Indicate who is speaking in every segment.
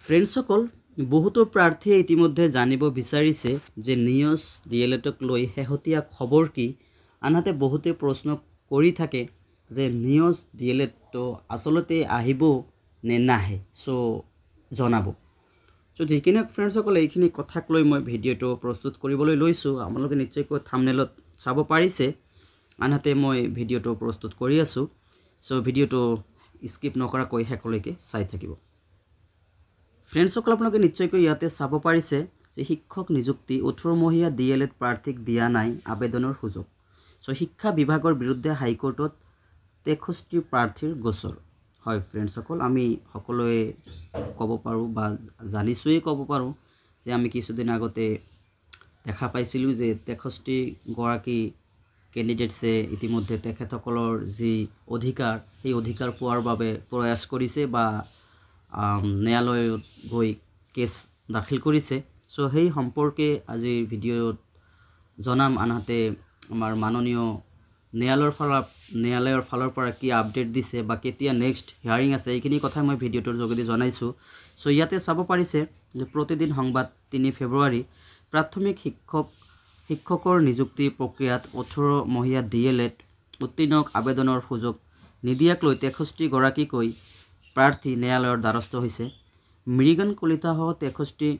Speaker 1: ফ্ৰেণ্ডসকল, বহুতো প্ৰাৰ্থীয়ে ইতিমধ্যে জানিব বিচাৰিছে যে নিউজ ডিএলএডক লৈ শেহতীয়া খবৰ কি। আনহাতে বহুতে প্ৰশ্ন কৰি থাকে যে নিউজ ডিএলএডটো আচলতে আহিব নে নাহে, সো জনাব। সো যিখিনি ফ্ৰেণ্ডসকল এইখিনি কথাক লৈ মই ভিডিঅ'টো প্ৰস্তুত কৰিবলৈ লৈছোঁ। আপোনালোকে নিশ্চয়কৈ থাম্বনেইলত চাব পাৰিছে। আনহাতে মই ভিডিঅ'টো প্ৰস্তুত কৰি আছোঁ। সো ভিডিঅ'টো স্কিপ নকৰাকৈ শেষলৈকে চাই থাকিব। ফ্ৰেণ্ডসকল, আপোনালোকে নিশ্চয়কৈ ইয়াতে চাব পাৰিছে যে শিক্ষক নিযুক্তি 18 মহীয়া ডিএলএড প্ৰাৰ্থীক দিয়া নাই আবেদনৰ সুযোগ। সো শিক্ষা বিভাগৰ বিৰুদ্ধে হাইকোৰ্টত 63 প্ৰাৰ্থীৰ গোচৰ। হয় ফ্ৰেণ্ডসকল, আমি সকলোৱে ক'ব পাৰোঁ বা জানিছোঁৱেই ক'ব পাৰোঁ যে আমি কিছুদিন আগতে দেখা পাইছিলোঁ যে 63 গৰাকী কেণ্ডিডেটছে ইতিমধ্যে তেখেতসকলৰ যি অধিকাৰ সেই অধিকাৰ পোৱাৰ বাবে প্ৰয়াস কৰিছে বা ন্যায়ালয়ত গৈ কেছ দাখিল কৰিছে। সো সেই সম্পৰ্কে আজি ভিডিঅ'ত জনাম। আনহাতে আমাৰ মাননীয় ন্যায়ালয়ৰ ফালৰ পৰা কি আপডেট দিছে বা কেতিয়া নেক্সট হিয়াৰিং আছে, এইখিনি কথা মই ভিডিঅ'টোৰ যোগেদি জনাইছোঁ। সো ইয়াতে চাব পাৰিছে যে প্ৰতিদিন সংবাদ 3 ফেব্ৰুৱাৰী প্ৰাথমিক শিক্ষকৰ নিযুক্তি প্ৰক্ৰিয়াত 18 মহীয়া ডিএলএড উত্তীৰ্ণক আবেদনৰ সুযোগ নিদিয়াক লৈ 63 গৰাকীকৈ প্ৰাৰ্থী ন্যায়ালয়ৰ দ্বাৰস্থ হৈছে। মৃগান কলিতাসহ 63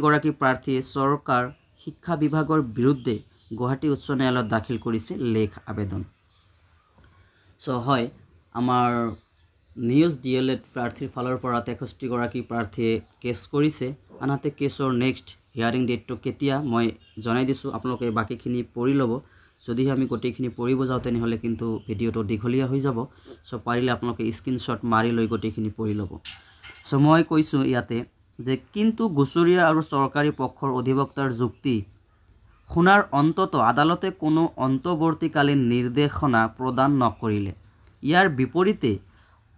Speaker 1: গৰাকী প্ৰাৰ্থীয়ে চৰকাৰ শিক্ষা বিভাগৰ বিৰুদ্ধে গুৱাহাটী উচ্চ ন্যায়ালয়ত দাখিল কৰিছে লেখ আবেদন। সো হয়, আমাৰ নিউজ ডিএলএড প্ৰাৰ্থীৰ ফালৰ পৰা 63 গৰাকী প্ৰাৰ্থীয়ে কেছ কৰিছে। আনহাতে কেছৰ নেক্সট হিয়াৰিং ডেটটো কেতিয়া মই জনাই দিছোঁ। আপোনালোকে বাকীখিনি পঢ়ি ল'ব। যদিহে আমি গোটেইখিনি পঢ়িব যাওঁ তেনেহ'লে কিন্তু ভিডিঅ'টো দীঘলীয়া হৈ যাব। সো পাৰিলে আপোনালোকে স্ক্ৰীনশ্বট মাৰি লৈ গোটেইখিনি পঢ়ি ল'ব। সো মই কৈছোঁ ইয়াতে যে কিন্তু গুচৰীয়া আৰু চৰকাৰী পক্ষৰ অধিবক্তাৰ যুক্তি শুনাৰ অন্তত আদালতে কোনো অন্তৱৰ্তীকালীন নিৰ্দেশনা প্ৰদান নকৰিলে। ইয়াৰ বিপৰীতে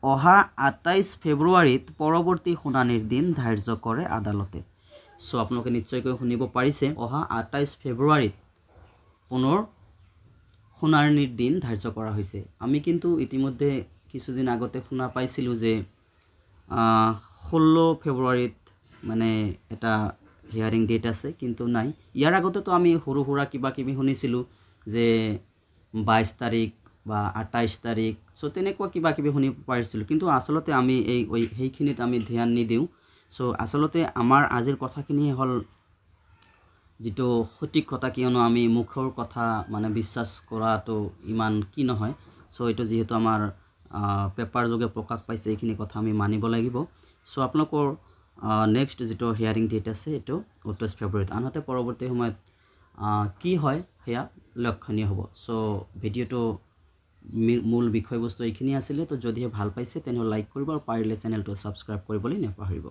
Speaker 1: অহা 28 ফেব্ৰুৱাৰীত পৰৱৰ্তী শুনানিৰ দিন ধাৰ্য কৰে আদালতে। সো আপোনালোকে নিশ্চয়কৈ শুনিব পাৰিছে, অহা 28 ফেব্ৰুৱাৰীত পুনৰ শুনানিৰ দিন ধাৰ্য কৰা হৈছে। আমি কিন্তু ইতিমধ্যে কিছুদিন আগতে শুনা পাইছিলোঁ যে 16 ফেব্ৰুৱাৰীত মানে এটা হিয়াৰিং ডেট আছে, কিন্তু নাই। ইয়াৰ আগতেতো আমি সৰু সুৰা কিবা কিবি শুনিছিলোঁ যে 22 তাৰিখ বা 28 তাৰিখ, সো তেনেকুৱা কিবা কিবি শুনিব পাৰিছিলোঁ। কিন্তু আচলতে আমি সেইখিনিত আমি ধ্যান নিদিওঁ। সো আচলতে আমাৰ আজিৰ কথাখিনি হ'ল যিটো সঠিক কথা, কিয়নো আমি মুখৰ কথা মানে বিশ্বাস কৰাটো ইমান কি নহয়। সো এইটো যিহেতু আমাৰ পেপাৰ যোগে প্ৰকাশ পাইছে, এইখিনি কথা আমি মানিব লাগিব। সো আপোনালোকৰ নেক্সট যিটো হিয়াৰিং ডেট আছে এইটো 28 ফেব্ৰুৱাৰীত। আনহাতে পৰৱৰ্তী সময়ত কি হয় সেয়া লক্ষণীয় হ'ব। সো ভিডিঅ'টো মূল বিষয়বস্তু এইখিনি আছিলে। তো যদিহে ভাল পাইছে তেনেহ'লে লাইক কৰিব আৰু পাৰিলে চেনেলটো ছাবস্ক্ৰাইব কৰিবলৈ নাপাহৰিব।